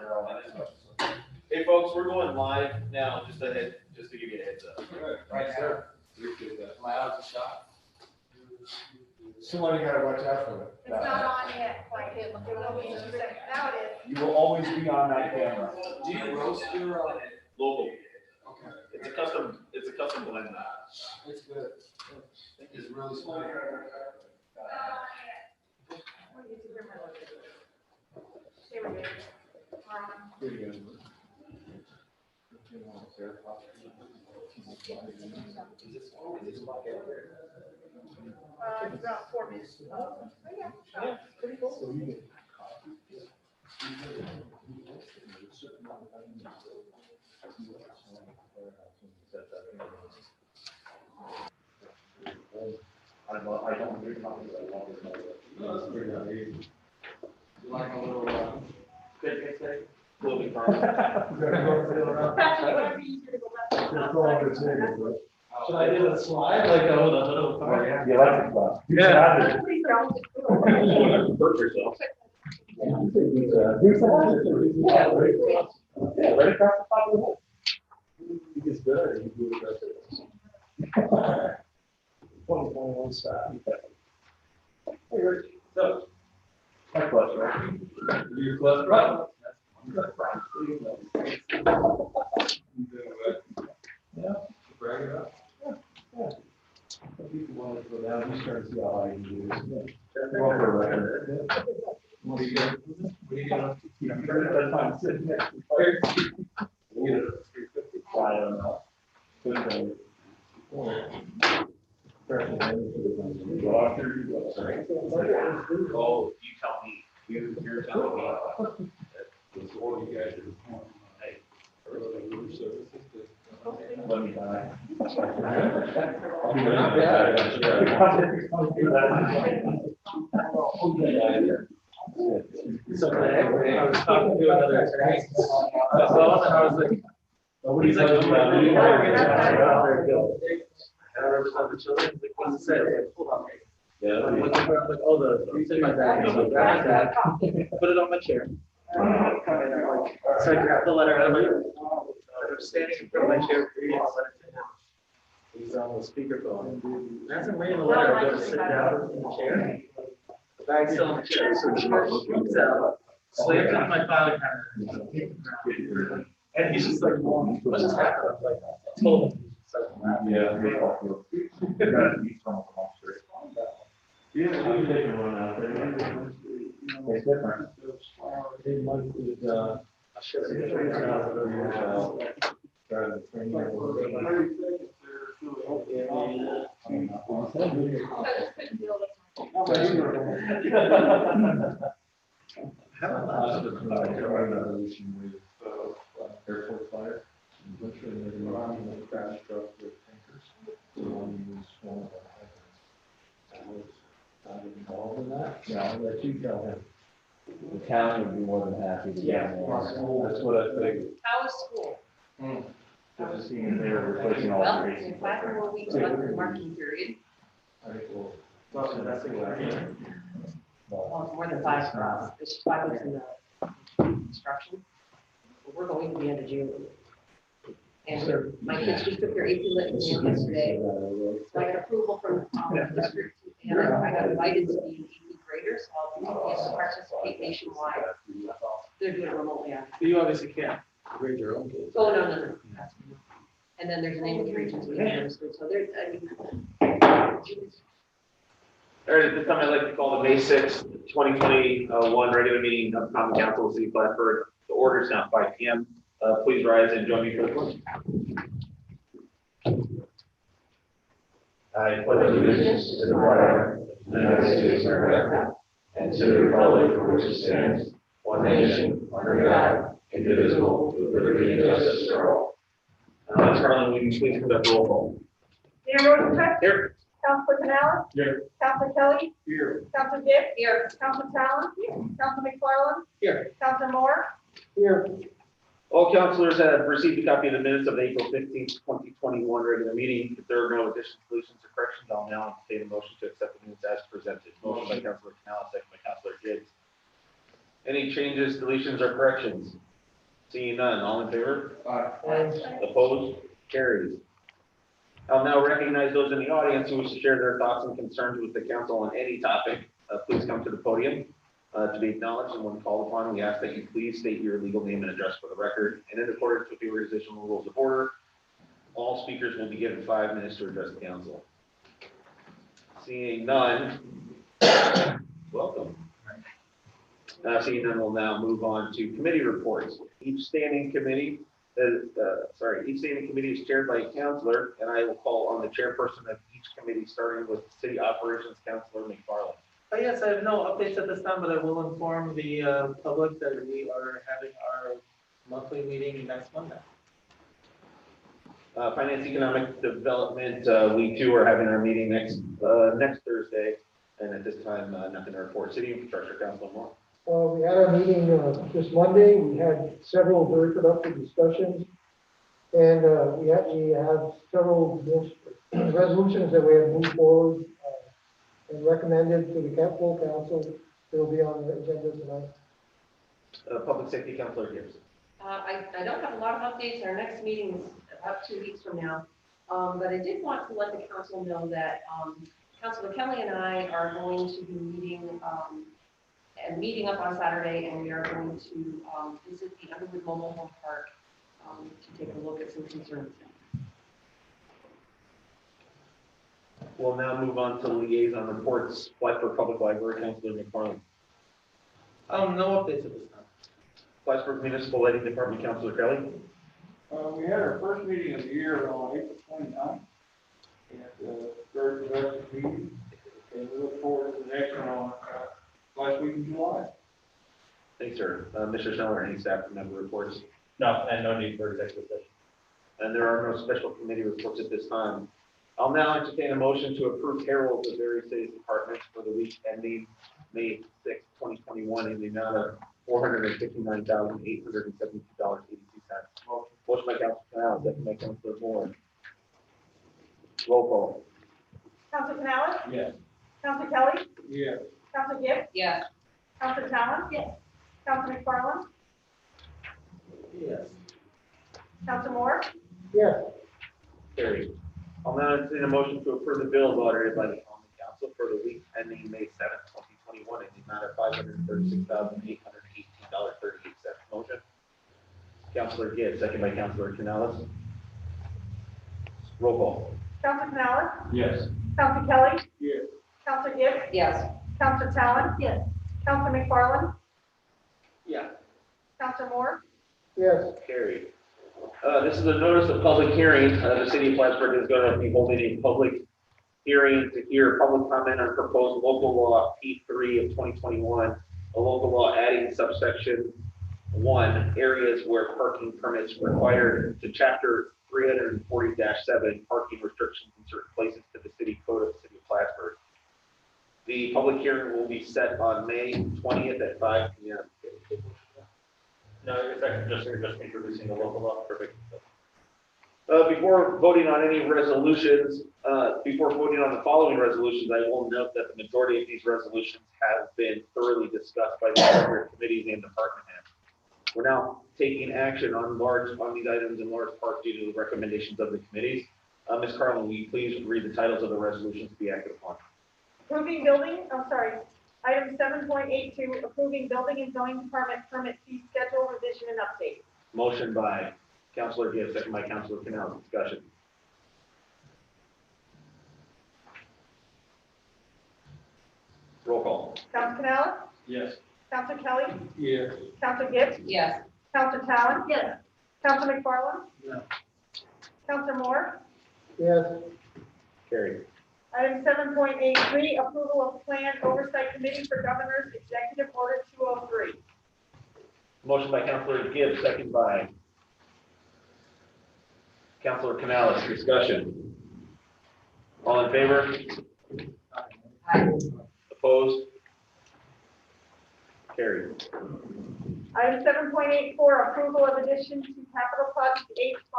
or all that stuff. Hey, folks, we're going live now, just to give you a heads up. Right now, My eyes are shot. somebody gotta watch out for it. It's not on yet, like it will be in a second. Now it is. You will always be on that camera. Do you roast your, Local. okay, It's a custom blend. it's good. It's really small. Here we go. It's about 4 minutes. Oh, yeah. Pretty cool. I don't drink coffee, but I love it. You like a little, Little bit Should I do the slide like with a hood of a car? The electric bus. Yeah. Please don't. Hurt yourself. Yeah, right across the top of the hole. He gets better, he do it better. 2021 style. Hey, Rich. So. My bus, right? Your clutch, right? Yeah. Brag it up. Some people want to go down, you start to see how high you do this. Go for a record. What are you gonna, what are you gonna? That's fine. Sit next to the fire. You get it at 350. I don't know. Good thing. Go after you go. Sorry. Oh, you tell me. You're telling me. That's all you guys are. Hey. Let me die. So I was talking to another attorney. I saw and I was like, he's like, oh my God, you're gonna get out there, go. And I represent the children, he's like, what does it say? I was like, hold on. Yeah. I'm looking for, I'm like, oh, it's in my bag. I'm like, grab that, put it on my chair. So I grabbed the letter, I'm like, I'm standing in front of my chair, reading the letter to him. He's on the speakerphone. And as I'm reading the letter, I go to sit down in the chair. The bag's still on the chair, so he comes out, slams into my filing cabinet. And he's just like, what just happened? I'm like, I told him. He's just like, I'm taking one out there. It's different. I should have. Airport fire. Crash truck with tankers. So one was one of the involved in that? Yeah, I'll let you tell him. The town would be more than happy to. Yeah. That's what I think. How was school? Just seeing if they were replacing all Well, the in 5 more weeks left in the marking period. I think we'll. So that's the way. Well, it's more than 5 for us. It's 5 weeks in the construction. But we're going to the end of June. And my kids just took their AP Lit exam yesterday. So I got approval from the district. And I got invited to be an AP grader, so I'll be able to participate nationwide. They're doing it remotely. You obviously can't grade your own kids. Oh, no. And then there's an English region to be administered, so there's, I mean. All right, at this time, I'd like to call the May 6th, 2021 regular meeting of Common Council of the City of Plattsburgh. The order is now 5 p.m. Please rise and join me for the pledge. I pledge allegiance to the flag of the United States of America and to the republic for which it stands, one nation, under God, indivisible, with liberty and justice for all. Harlan, will you please conduct roll call? Mayor Rosenbeck. Here. Councilor Canales. Here. Councilor Kelly. Here. Councilor Dick. Here. Councilor Talon. Councilor McFarland. Here. Councilor Moore. Here. All councilors have received a copy of the minutes of the April 15th, 2021 regular meeting. If there are no additions, deletions, or corrections, I'll now entertain a motion to accept the minutes as presented. Motion by Councilor Canales, second by Councilor Gibbs. Any changes, deletions, or corrections? Seeing none, all in favor? Aye. Opposed? Carries. I'll now recognize those in the audience who wish to share their thoughts and concerns with the council on any topic. Please come to the podium to be acknowledged, and when called upon, we ask that you please state your legal name and address for the record. And in accordance with the organizational rules of order, all speakers will be given 5 minutes to address the council. Seeing none, welcome. Seeing none, we'll now move on to committee reports. Each standing committee is chaired by a counselor, and I will call on the chairperson of each committee, starting with City Operations Councilor McFarland. Yes, I have no updates at this time, but I will inform the public that we are having our monthly meeting next Monday. Finance Economic Development, we too are having our meeting next Thursday, and at this time, nothing to report. City Infrastructure Councilor Moore. We had our meeting this Monday. We had several very productive discussions. And we actually have several resolutions that we have moved forward and recommended to the full council. They'll be on the agenda tonight. Public Safety Councilor Gibson. I don't have a lot of updates. Our next meeting is about 2 weeks from now. But I did want to let the council know that Councilor Kelly and I are going to be meeting up on Saturday, and we are going to visit the Underwood Mobile Home Park to take a look at some concerns. We'll now move on to liaison reports. Plattsburgh Public Library, Councilor McFarland. No updates at this time. Plattsburgh Municipal Lighting Department, Councilor Kelly. We had our first meeting of the year on April 29th. And very productive meeting. And we look forward to the next one on last week in July. Thanks, sir. Mr. Sneller, any staff member reports? No, and no need for executive session. And there are no special committee reports at this time. I'll now entertain a motion to approve payrolls of various cities departments for the week ending May 6, 2021 in the amount of $459,872.82. Motion by Councilor Canales, second by Councilor Moore. Roll call. Council Canales? Yes. Council Kelly? Yeah. Council Gibbs? Yes. Council Talon? Yes. Council McFarland? Yes. Council Moore? Yes. Carried. I'll now entertain a motion to approve the bills audited by the common council for the week ending May 7, 2021 in the amount of $536,818.38. Motion. Councilor Gibbs, second by Councilor Canales. Roll call. Council Canales? Yes. Council Kelly? Yeah. Council Gibbs? Yes. Council Talon? Yes. Council McFarland? Yeah. Council Moore? Yes. Carried. This is a notice of public hearing. The city of Plattsburgh is going to be holding a public hearing to hear public comment on proposed local law P3 of 2021, a local law adding subsection 1, areas where parking permits required to chapter 340-7, parking restrictions in certain places to the city code of the city of Plattsburgh. The public hearing will be set on May 20th at 5 p.m. No, it's just introducing the local law. Perfect. Before voting on any resolutions, before voting on the following resolutions, I will note that the majority of these resolutions have been thoroughly discussed by the appropriate committees and department heads. We're now taking action on these items in large part due to the recommendations of the committees. Ms. Carlin, will you please read the titles of the resolutions to be acted upon? Item 7.82, approving building and zoning department permit fee schedule revision and update. Motion by Councilor Gibbs, second by Councilor Canales. Discussion. Roll call. Council Canales? Yes. Council Kelly? Yeah. Council Gibbs? Yes. Council Talon? Yes. Council McFarland? No. Council Moore? Yes. Carried. Item 7.83, approval of plan oversight committee for governor's executive order 203. Motion by Councilor Gibbs, second by Councilor Canales. Discussion. All in favor? Aye. Opposed? Carried. Item 7.84, approval of addition to capital project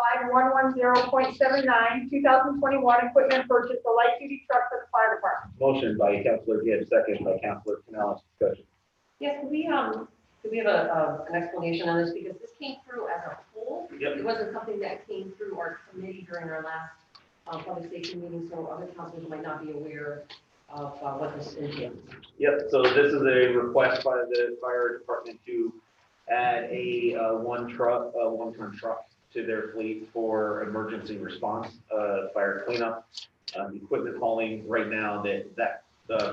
H5110.79, 2021 equipment purchase, a light duty truck for the fire department. Motion by Councilor Gibbs, second by Councilor Canales. Discussion. Yes, could we have an explanation on this, because this came through as a whole. Yep. It wasn't something that came through our committee during our last public safety meeting, so other councilors might not be aware of what this entails. Yep, so this is a request by the fire department to add a one-ton truck to their fleet for emergency response, fire cleanup, equipment hauling. Right now, that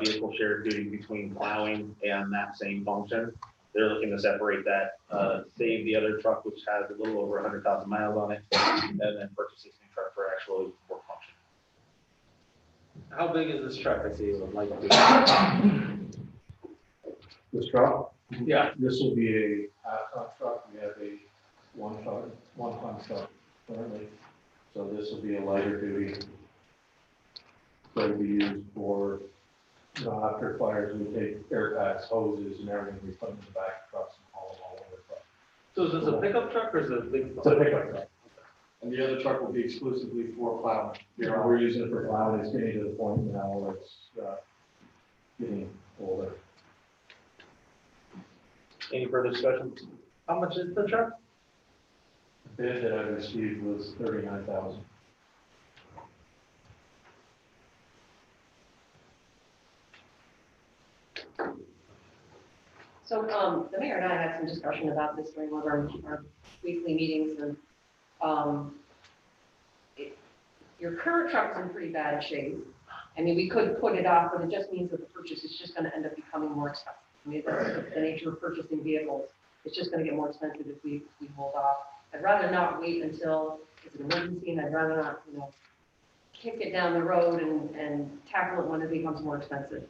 vehicle shares duty between plowing and that same function. They're looking to separate that, save the other truck, which has a little over 100,000 miles on it, and then purchase this new truck for actual work function. How big is this truck? I see it like. This truck, Yeah. this will be a half-ton truck. We have a one-ton truck currently. So this will be a lighter duty. That will be used for, after fires, we take air packs, hoses, and everything, we put in the back of trucks and haul them all over the truck. So is this a pickup truck or is it a big? It's a pickup truck. And the other truck will be exclusively for plowing. We're using it for plowing. It's getting to the point now where it's getting older. Any further discussion? How much is the truck? The bid that I received was 39,000. So, the mayor and I had some discussion about this during one of our weekly meetings, and, your current truck's in pretty bad shape. I mean, we could put it off, but it just means that the purchase is just gonna end up becoming more expensive. I mean, that's the nature of purchasing vehicles. It's just gonna get more expensive if we hold off. I'd rather not wait until it's an emergency, and I'd rather not, kick it down the road and tackle it when it becomes more expensive.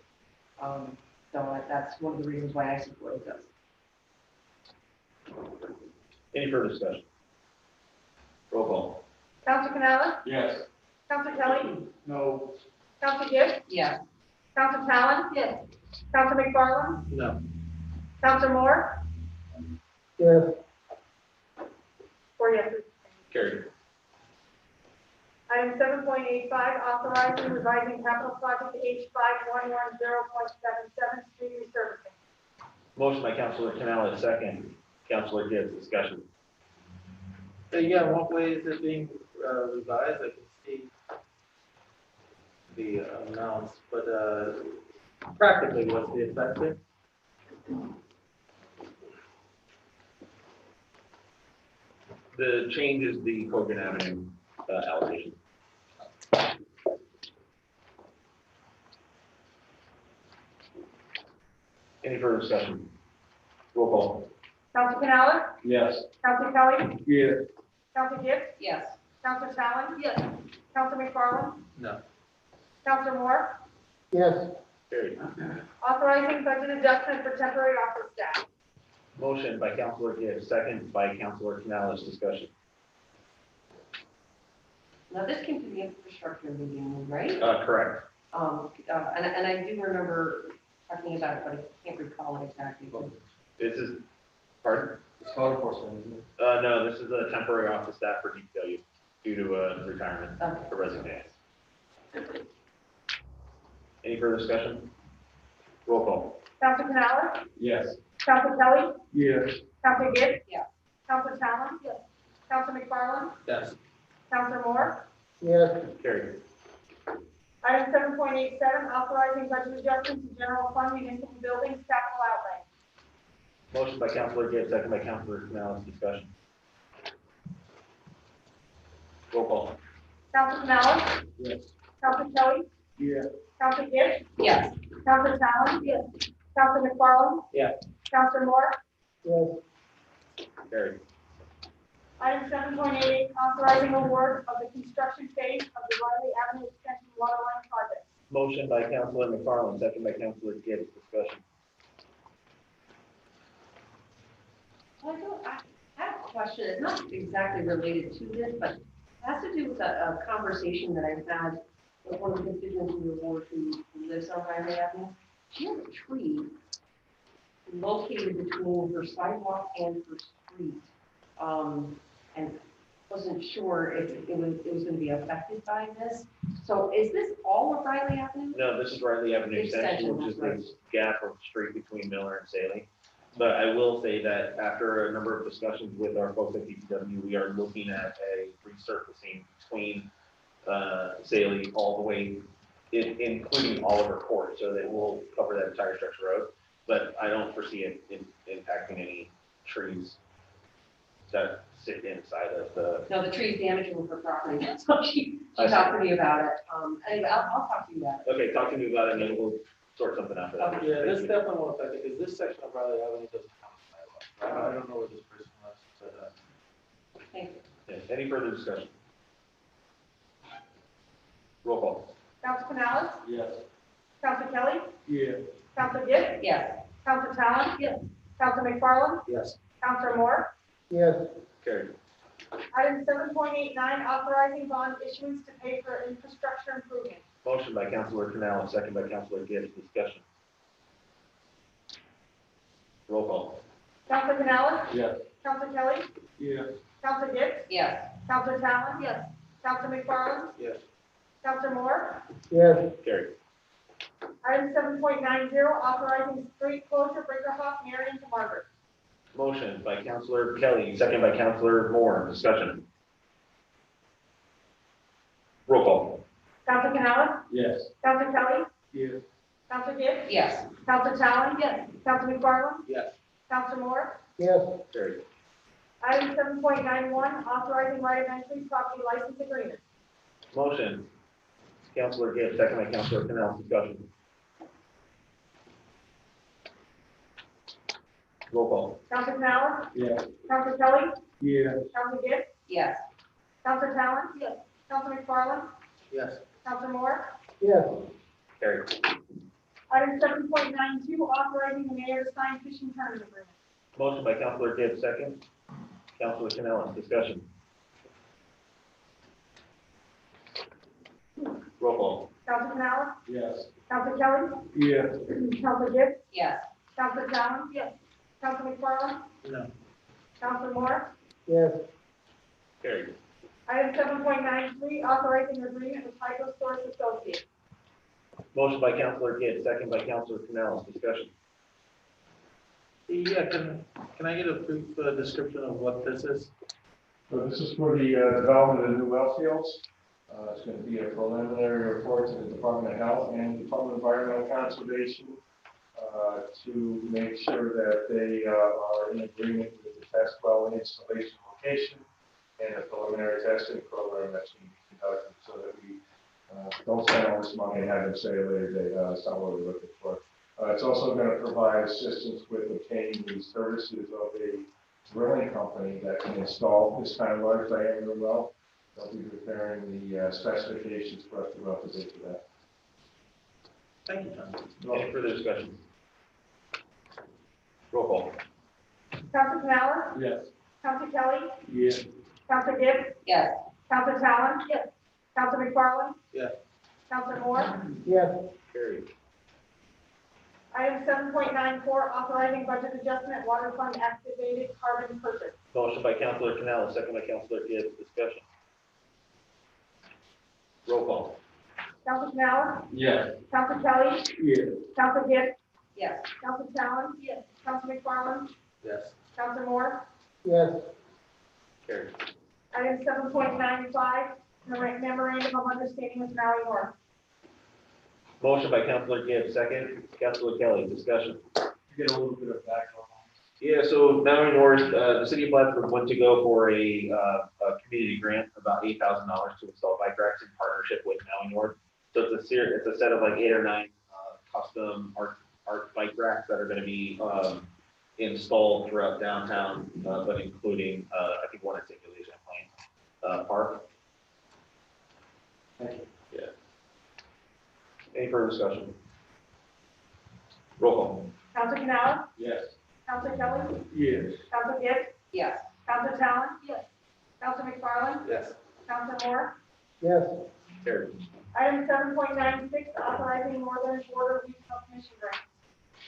So that's one of the reasons why I support this. Any further discussion? Roll call. Council Canales? Yes. Council Kelly? No. Council Gibbs? Yes. Council Talon? Yes. Council McFarland? No. Council Moore? Yes, 4 yeses. Carried. Item 7.85, authorizing revising capital project H5110.77, street resurfacing. Motion by Councilor Canales, second. Councilor Gibbs, discussion. Yeah, what way is it being revised? I can see the amounts, but practically, what's the effect there? The change is the Cogan Avenue allocation. Any further discussion? Roll call. Council Canales? Yes. Council Kelly? Yes. Council Gibbs? Yes. Council Talon? Yes. Council McFarland? No. Council Moore? yes, Carried. Authorizing budget adjustment for temporary office staff. Motion by Councilor Gibbs, second by Councilor Canales, discussion. Now, this came to the infrastructure meeting, right? Correct. And I do remember talking about it, but I can't recall it exactly. This is, pardon? It's code enforcement, isn't it? No, this is a temporary office staff for DPW due to retirement Okay. or resignation. Any further discussion? Roll call. Council Canales? Yes. Council Kelly? Yes. Council Gibbs? Yes. Council Talon? Yes. Council McFarland? Yes. Council Moore? yes, Carried. Item 7.87, authorizing budget adjustment to general fund municipal buildings capital outlay. Motion by Councilor Gibbs, second by Councilor Canales, discussion. Roll call. Council Canales? Yes. Council Kelly? Yes. Council Gibbs? Yes. Council Talon? Yes. Council McFarland? Yeah. Council Moore? yes, Carried. Item 7.88, authorizing award of the construction phase of the Riley Avenue Extension Waterline Project. Motion by Councilor McFarland, second by Councilor Gibbs, discussion. Well, I have a question. It's not exactly related to this, but it has to do with a conversation that I've had with one of the constituents in the ward who lives on Riley Avenue. She has a tree located between her sidewalk and her street. And wasn't sure if it was going to be affected by this. So is this all of Riley Avenue? No, this is Riley Avenue Extension, Extension, which is that's right. this gap of street between Miller and Saley. But I will say that after a number of discussions with our folks at DPW, we are looking at a resurfacing between Saley all the way, including Oliver Court, so that will cover that entire stretch of road. But I don't foresee it impacting any trees that sit inside of the. No, the tree's damaging her property, that's what she talked to me about it. Anyway, I'll talk to you about it. Okay, talk to me about it, and then we'll sort something out for that. Yeah, this definitely won't affect it, because this section of Riley Avenue doesn't count as sidewalk. I don't know where this person was, but, Thank you. Yeah, any further discussion? Roll call. Council Canales? Yes. Council Kelly? Yeah. Council Gibbs? Yes. Council Talon? Yes. Council McFarland? yes. Council Moore? yes, Carried. Item 7.89, authorizing bond issuance to pay for infrastructure improvements. Motion by Councilor Canal, second by Councilor Gibbs, discussion. Roll call. Council Canales? Yes. Council Kelly? Yeah. Council Gibbs? Yes. Council Talon? Yes. Council McFarland? Yes. Council Moore? yes, Carried. Item 7.90, authorizing street closure Brinkerhoff, Marion to Margaret. Motion by Councilor Kelly, second by Councilor Moore, discussion. Roll call. Council Canales? Yes. Council Kelly? Yeah. Council Gibbs? Yes. Council Talon? Yes. Council McFarland? Yes. Council Moore? yes, Carried. Item 7.91, authorizing right of entry property license agreement. Motion. Councilor Gibbs, second by Councilor Canal, discussion. Roll call. Council Canales? Yes. Council Kelly? Yeah. Council Gibbs? Yes. Council Talon? Yes. Council McFarland? Yes. Council Moore? yes, Carried. Item 7.92, authorizing the mayor to sign fishing tournament agreement. Motion by Councilor Gibbs, second. Councilor Canal, discussion. Roll call. Council Canales? Yes. Council Kelly? Yeah. Council Gibbs? Yes. Council Talon? Yes. Council McFarland? No. Council Moore? yes, Carried. Item 7.93, authorizing agreement with Hydro Source Associates. Motion by Councilor Gibbs, second by Councilor Canal, discussion. Yeah, can I get a brief description of what this is? So this is for the development of the new well fields. It's going to be a preliminary report to the Department of Health and Department of Environmental Conservation to make sure that they are in agreement with the test well installation location and the preliminary testing program that's being conducted, so that we don't spend all this money and have them say later that's not what we're looking for. It's also going to provide assistance with obtaining the services of a drilling company that can install this kind of large diameter well. They'll be preparing the specifications for us to go up to bid for that. Thank you, John. Any further discussion? Roll call. Council Canales? Yes. Council Kelly? Yeah. Council Gibbs? Yes. Council Talon? Yes. Council McFarland? Yes. Council Moore? yes, Carried. Item 7.94, authorizing budget adjustment, water fund activated carbon purchase. Motion by Councilor Canal, second by Councilor Gibbs, discussion. Roll call. Council Canales? Yes. Council Kelly? Yeah. Council Gibbs? Yes. Council Talon? Yes. Council McFarland? Yes. Council Moore? yes, Carried. Item 7.95, memorandum of understanding with Maui North. Motion by Councilor Gibbs, second. Councilor Kelly, discussion. Get a little bit of background. Yeah, so Maui North, the city of Plattsburgh went to go for a community grant, about $8,000 to install bike racks in partnership with Maui North. So it's a set of like 8 or 9 custom art bike racks that are going to be installed throughout downtown, but including I think one at St. Louis Champlain Park. Thank you. Yeah. Any further discussion? Roll call. Council Canales? Yes. Council Kelly? Yes. Council Gibbs? Yes. Council Talon? Yes. Council McFarland? Yes. Council Moore? yes, Carried. Item 7.96, authorizing Northern Border Regional Commission grant.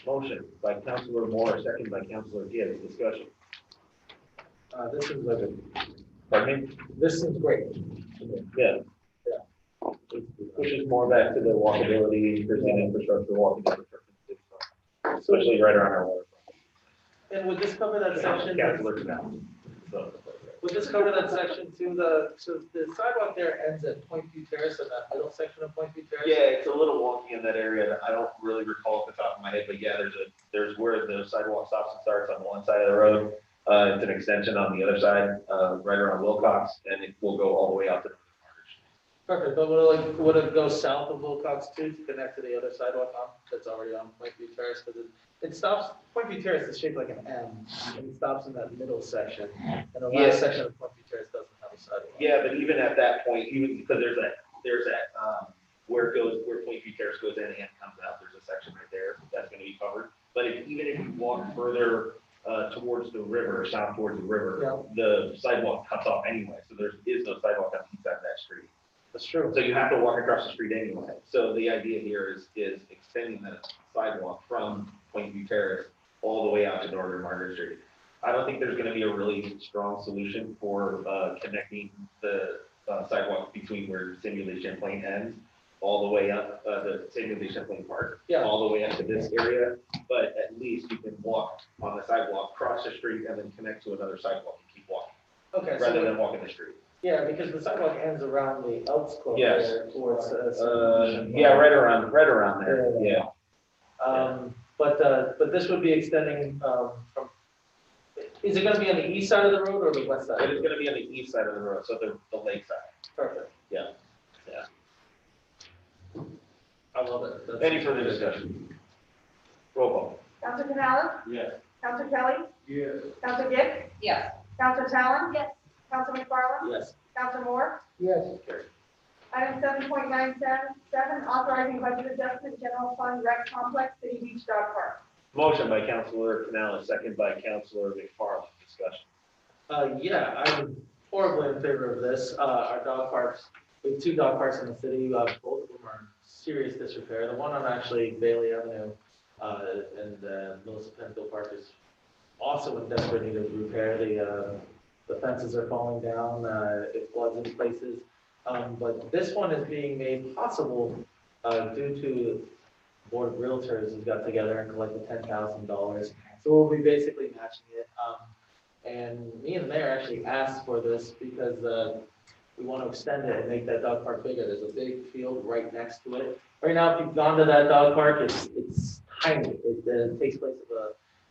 Motion by Councilor Moore, second by Councilor Gibbs, discussion. This seems like Pardon me? this seems great. Yeah. Pushes more back to the walkability, increasing infrastructure, walking infrastructure, especially right around our waterfront. And would this cover that section? Councilor Canal. So, Would this cover that section to so the sidewalk there ends at Point View Terrace and that middle section of Point View Terrace? yeah, it's a little wonky in that area. I don't really recall off the top of my head, but yeah, there's where the sidewalk stops and starts on one side of the road. It's an extension on the other side, right around Wilcox, and it will go all the way out to Perfect, but would it go south of Wilcox too to connect to the other sidewalk that's already on Point View Terrace? Because it stops, Point View Terrace is shaped like an M, and it stops in that middle section. And the Yeah. last section of Point View Terrace doesn't have a sidewalk. Yeah, but even at that point, even because there's that, where Point View Terrace goes in and comes out, there's a section right there that's gonna be covered. But even if you walk further, towards the river, south towards the river, the sidewalk cuts off anyway, so there is no sidewalk on the east side of that street. That's true. So you have to walk across the street anyway. So the idea here is extending the sidewalk from Point View Terrace all the way out to Northern Margaret Street. I don't think there's gonna be a really strong solution for, connecting the, sidewalk between where Simulation Champlain ends, all the way up, the Simulation Champlain Park, Yeah. all the way up to this area. But at least you can walk on the sidewalk, cross the street, and then connect to another sidewalk and keep walking, Okay, rather so, than walking the street. yeah, because the sidewalk ends around the Elks Club Yes. there towards, Yeah, right around there, yeah. But this would be extending, from, is it gonna be on the east side of the road or the west side? It is gonna be on the east side of the road, so the lake side. Perfect. Yeah. I love it. That's- Any further discussion? Roll call. Counselor Canales? Yes. Counselor Kelly? Yes. Counselor Gibbs? Yes. Counselor Talon? Yes. Counselor McFarland? Yes. Counselor Moore? Yes, Item 7.977, authorizing budget adjustment, general fund rec complex, City Beach Dog Park. Motion by Councilor Canales, second by Councilor McFarland. Discussion. Yeah, I'm horribly in favor of this. Our dog parks, we have two dog parks in the city. Both of them are in serious disrepair. The one on actually Bailey Avenue, and Melissa Penfield Park is also in desperate need of repair. The fences are falling down, it floods in places. But this one is being made possible, due to board of realtors who got together and collected $10,000. So we'll be basically matching it. And me and the mayor actually asked for this because, we want to extend it and make that dog park bigger. There's a big field right next to it. Right now, if you've gone to that dog park, it's tiny. It takes place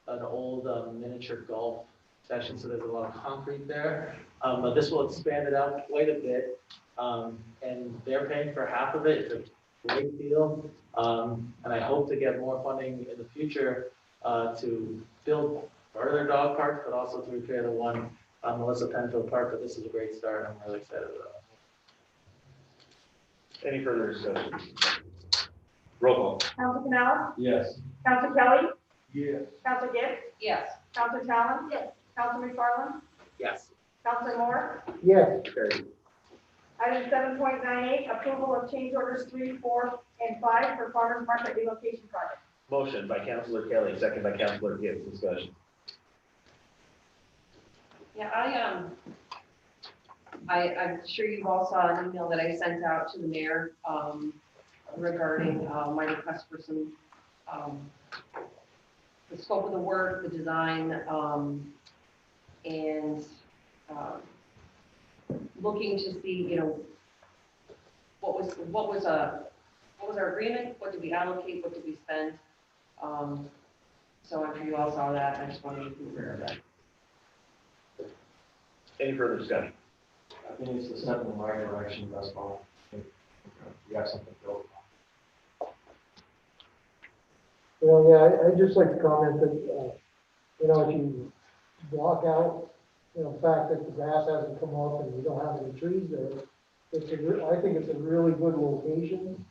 of an old miniature golf session, so there's a lot of concrete there. But this will expand it out quite a bit. And they're paying for half of it. It's a great deal. And I hope to get more funding in the future to build further dog parks, but also to repair the one on Melissa Penfield Park. But this is a great start. I'm really excited about it. Any further discussion? Roll call. Counselor Canales? Yes. Counselor Kelly? Yes. Counselor Gibbs? Yes. Counselor Talon? Yes. Counselor McFarland? Yes. Counselor Moore? yes, Carried. Item 7.98, approval of change orders 3, 4, and 5 for farmers market relocation project. Motion by Councilor Kelly, second by Councilor Gibbs. Discussion. Yeah, I'm sure you all saw an email that I sent out to the mayor, regarding, my request for some, the scope of the work, the design, and, looking to see, what was our agreement, what did we allocate, what did we spend? So I'm sure you all saw that, I just wanted to be aware of that. Any further discussion? I think it's a step in the right direction, that's all. We got something built. I'd just like to comment that, if you block out, the fact that the grass hasn't come up and we don't have any trees there, I think it's a really good location.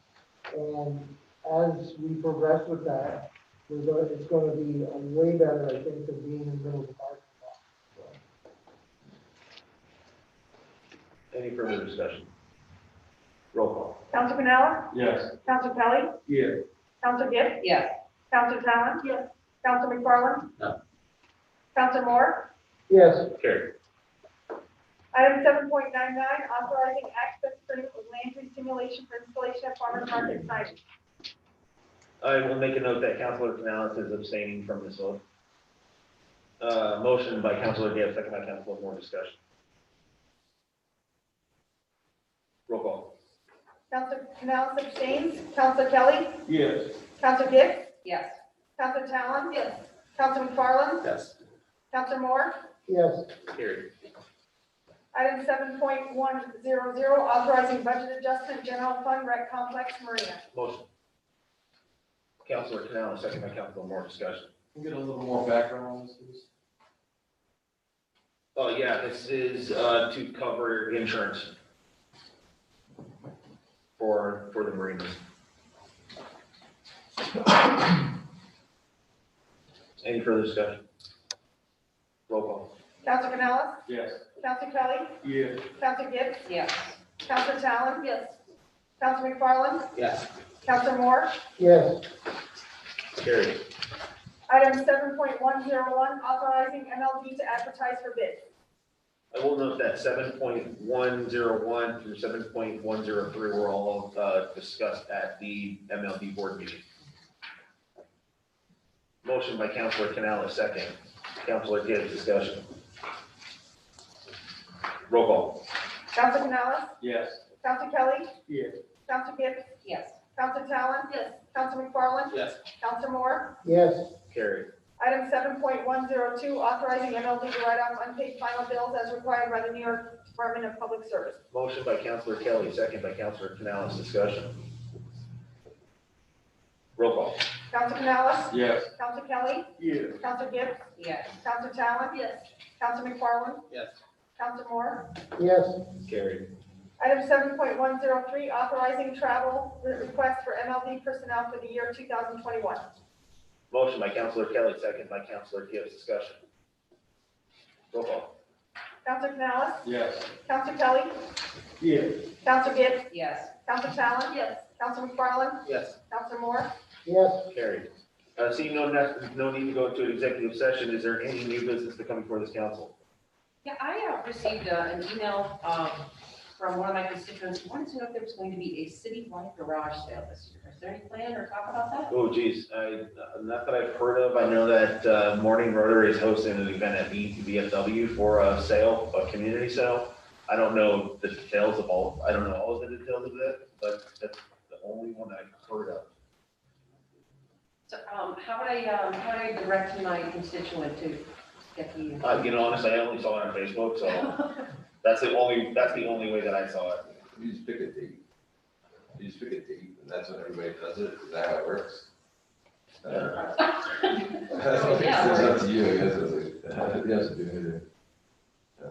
And as we progress with that, it's gonna be way better, I think, than being in the middle of the parking lot. Any further discussion? Roll call. Counselor Canales? Yes. Counselor Kelly? Yes. Counselor Gibbs? Yes. Counselor Talon? Yes. Counselor McFarland? No. Counselor Moore? Yes, Carried. Item 7.99, authorizing access agreement with Landry Simulation for installation of farmers market signage. I will make a note that Councilor Canales is abstaining from this vote. Motion by Councilor Gibbs, second by Councilor Moore, discussion. Roll call. Counselor Canales abstains. Counselor Kelly. Yes. Counselor Gibbs. Yes. Counselor Talon. Yes. Counselor McFarland. Yes. Counselor Moore. Yes, Carried. Item 7.100, authorizing budget adjustment, general fund, rec complex, marina. Motion. Councilor Canales, second by Councilor Moore, discussion. Can you get a little more background on this, please? Oh, yeah, this is, to cover insurance for the marinas. Any further discussion? Roll call. Counselor Canales. Yes. Counselor Kelly. Yes. Counselor Gibbs. Yes. Counselor Talon. Yes. Counselor McFarland. Yes. Counselor Moore. yes, Carried. Item 7.101, authorizing MLB to advertise for bids. I will note that 7.101 through 7.103 were all discussed at the MLB board meeting. Motion by Councilor Canales, second. Councilor Gibbs, discussion. Roll call. Counselor Canales. Yes. Counselor Kelly. Yes. Counselor Gibbs. Yes. Counselor Talon. Yes. Counselor McFarland. Yes. Counselor Moore. yes, Carried. Item 7.102, authorizing MLB to write off unpaid final bills as required by the New York Department of Public Service. Motion by Councilor Kelly, second by Councilor Canales, discussion. Roll call. Counselor Canales. Yes. Counselor Kelly. Yes. Counselor Gibbs. Yes. Counselor Talon. Yes. Counselor McFarland. Yes. Counselor Moore. yes, Carried. Item 7.103, authorizing travel request for MLB personnel for the year 2021. Motion by Councilor Kelly, second by Councilor Gibbs, discussion. Roll call. Counselor Canales. Yes. Counselor Kelly. Yes. Counselor Gibbs. Yes. Counselor Talon. Yes. Counselor McFarland. Yes. Counselor Moore. yes, Carried. Seeing no need to go into an executive session, is there any new business to come before this council? Yeah, I received an email from one of my constituents who wanted to know if there was going to be a citywide garage sale this year. Is there any plan or talk about that? Oh geez, not that I've heard of. I know that Morning Rotary is hosting an event at VFW for a sale, a community sale. I don't know the details of all, I don't know all of the details of it, but that's the only one I've heard of. So, how would I direct my constituent to get the? Honestly, I only saw it on Facebook, so that's the only way that I saw it. You just pick a date. You just pick a date, and that's when everybody does it. Is that how it works? That's what Yeah. it's up to you, I guess. It's like, you have to do it.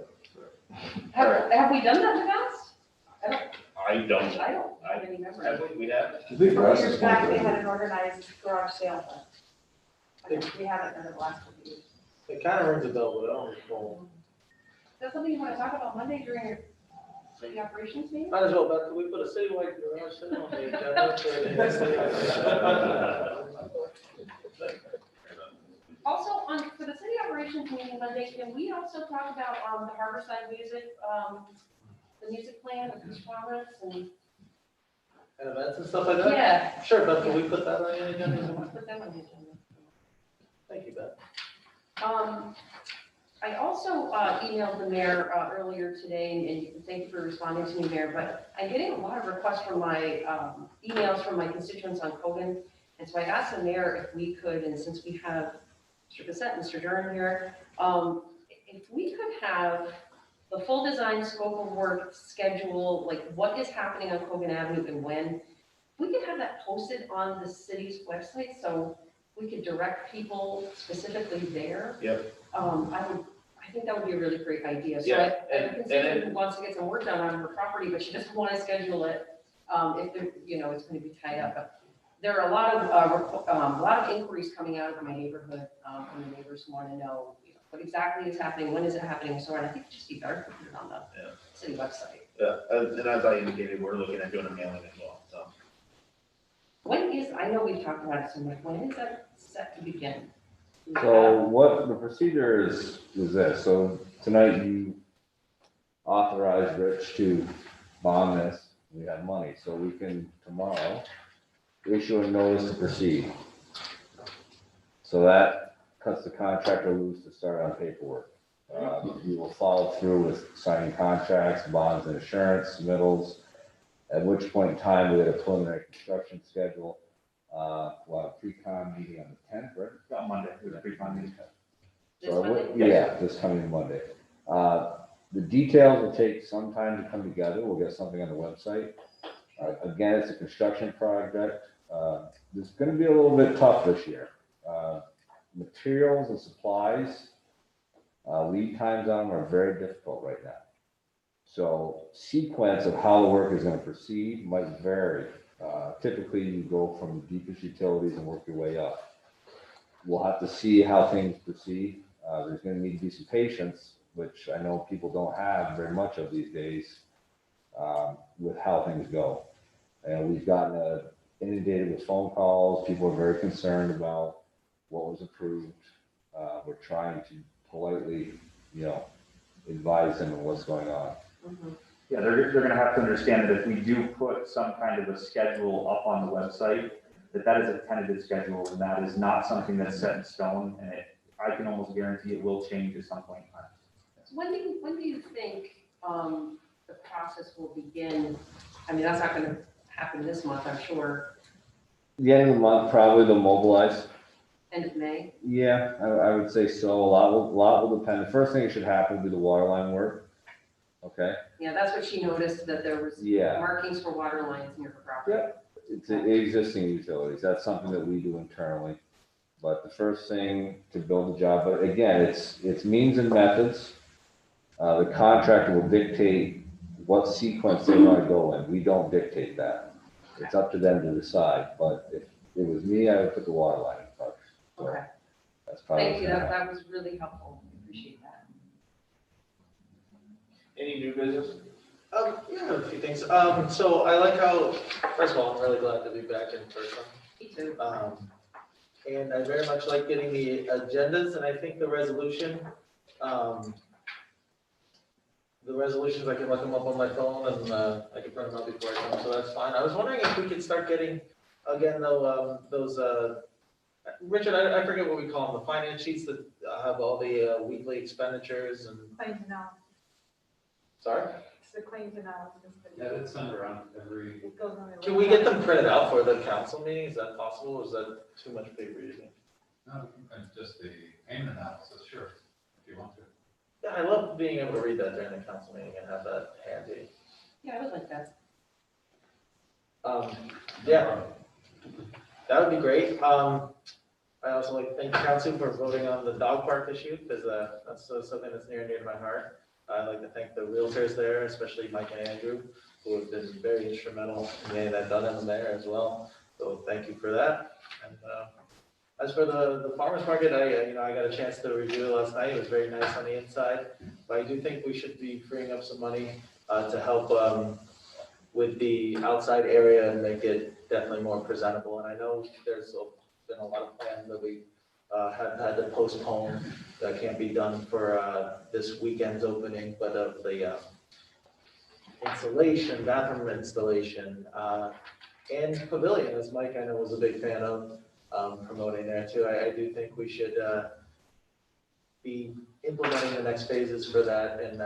Have we done that in the past? I don't. I don't have any memory. Have we have? I think for us, Years it's back, fun. they had an organized garage sale, but we haven't done it the last couple of years. It kind of rings a bell, but I don't recall. Is that something you want to talk about Monday during your city operations meeting? Might as well, Beth, can we put a citywide garage sale on the agenda for the next Also, for the city operations meeting Monday, can we also talk about, the Harborside music, the music plan, the Peace Promise, and? And events and stuff like that? Yeah. Sure, Beth, can we put that on the agenda? Let's put that on the agenda. Thank you, Beth. I also emailed the mayor earlier today, and thank you for responding to me, Mayor, but I'm getting a lot of requests from my emails from my constituents on Kogan. And so I asked the mayor if we could, and since we have Mr. Bissett, Mr. Durham here, if we could have the full design scope of work schedule, like what is happening on Kogan Avenue and when, we could have that posted on the city's website, so we could direct people specifically there. Yep. I think that would be a really great idea. So Yeah, I and consider who wants to get some work done on her property, but she doesn't want to schedule it, if there, it's going to be tied up. But there are a lot of inquiries coming out of my neighborhood, from the neighbors who want to know, what exactly is happening, when is it happening, and so on. I think it'd just be better to put it on the Yeah. city website. Yeah, and as I indicated, we're looking at doing a mailing as well, so. When is, I know we've talked about it so much, when is that set to begin? So what the procedure is this, so tonight you authorized Rich to bond this, we have money, so we can tomorrow issue a notice to proceed. So that cuts the contractor loose to start on paperwork. We will follow through with signing contracts, bonds and insurance submittals, at which point in time we had a preliminary construction schedule. We'll have a pre-con meeting on the 10th, right? On Monday, we have a pre-con meeting. This So, Monday? yeah, this coming Monday. The details will take some time to come together. We'll get something on the website. Again, it's a construction project. It's gonna be a little bit tough this year. Materials and supplies, lead times on them are very difficult right now. So sequence of how the work is gonna proceed might vary. Typically, you go from the deepest utilities and work your way up. We'll have to see how things proceed. There's gonna need to be some patience, which I know people don't have very much of these days, with how things go. And we've gotten inundated with phone calls. People are very concerned about what was approved. We're trying to politely, advise them of what's going on. Yeah, they're gonna have to understand that if we do put some kind of a schedule up on the website, that is a tentative schedule, and that is not something that's set in stone, and I can almost guarantee it will change at some point in time. When do you think, the process will begin? I mean, that's not gonna happen this month, I'm sure, The end of the month, probably they'll mobilize. end of May. Yeah, I would say so. A lot will depend. The first thing that should happen will be the water line work. Okay? Yeah, that's what she noticed, that there was Yeah. markings for water lines near her property. Yep. It's existing utilities. That's something that we do internally. But the first thing to build the job, but again, it's means and methods. The contractor will dictate what sequence they want to go in. We don't dictate that. It's up to them to decide. But if it was me, I would put the water line in first. So Okay, that's probably. thank you, that was really helpful, I appreciate that. Any new business? Yeah, a few things. So I like how, first of all, I'm really glad to be back in person. Me too. And I very much like getting the agendas, and I think the resolutions, I can look them up on my phone, and I can print them out before I come, so that's fine. I was wondering if we could start getting, again, though, those, Richard, I forget what we call them, the finance sheets that have all the weekly expenditures and, Claims analysis, sorry? it's the claims analysis. Yeah, that's sent around every. It goes on the. Can we get them printed out for the council meeting? Is that possible, or is that too much paper, you think? No, and just the payment analysis, sure, if you want to. Yeah, I love being able to read that during the council meeting and have that handy. Yeah, I would like that. Yeah, that would be great. I also like to thank the council for voting on the dog park issue, because that's something that's near and dear to my heart. I'd like to thank the realtors there, especially Mike and Andrew, who have been very instrumental in getting that done in there as well. So thank you for that. And as for the farmer's market, I got a chance to review it last night. It was very nice on the inside. But I do think we should be freeing up some money to help with the outside area and make it definitely more presentable. And I know there's been a lot of plans that we have had to postpone that can't be done for this weekend's opening, but of the installation, bathroom installation, and pavilion, as Mike I know was a big fan of promoting there too. I do think we should be implementing the next phases for that and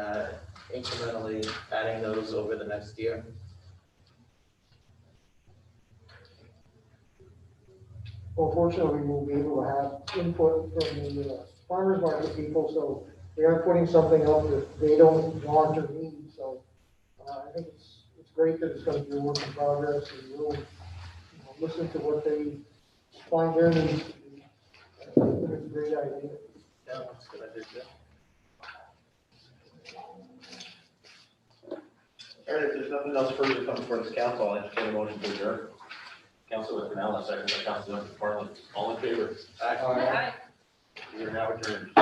incrementally adding those over the next year. Unfortunately, we won't be able to have input from the farmers market people, so we are putting something up that they don't want or need, so I think it's great that it's gonna be a work in progress, and we'll listen to what they find their needs to be. I think it's a great idea. Yeah, that's a good idea too. All right, if there's nothing else further to come before this council, I'll entertain a motion to adjourn. Councilor Canal, second by Councilor McFarland. All in favor? Aye. We are now adjourned.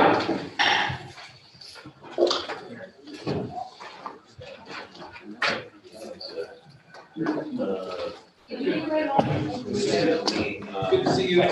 Can you write all this? Good to see you too.